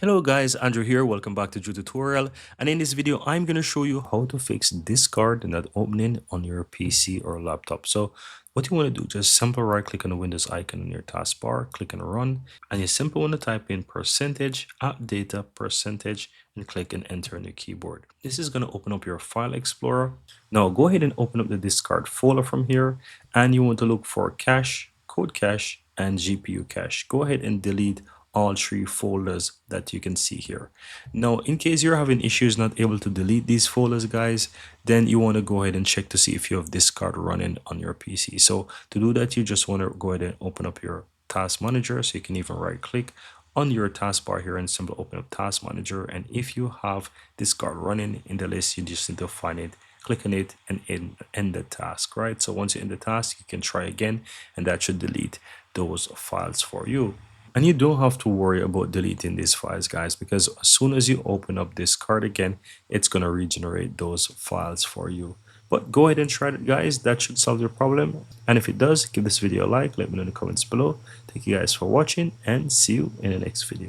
Hello guys, Andrew here. Welcome back to Drew Tutorial. And in this video, I'm going to show you how to fix discard not opening on your PC or laptop. So what you want to do, just simple right click on the Windows icon on your taskbar, click on run, and you simply want to type in percentage app data percentage and click and enter on your keyboard. This is going to open up your file explorer. Now go ahead and open up the discard folder from here, and you want to look for cache, code cache, and GPU cache. Go ahead and delete all three folders that you can see here. Now, in case you're having issues not able to delete these folders, guys, then you want to go ahead and check to see if you have discard running on your PC. So to do that, you just want to go ahead and open up your task manager. So you can even right click on your taskbar here and simply open up task manager. And if you have discard running in the list, you just need to find it, click on it, and end the task, right? So once you end the task, you can try again, and that should delete those files for you. And you don't have to worry about deleting these files, guys, because as soon as you open up this card again, it's going to regenerate those files for you. But go ahead and try it, guys. That should solve your problem. And if it does, give this video a like, let me know in the comments below. Thank you guys for watching, and see you in the next video.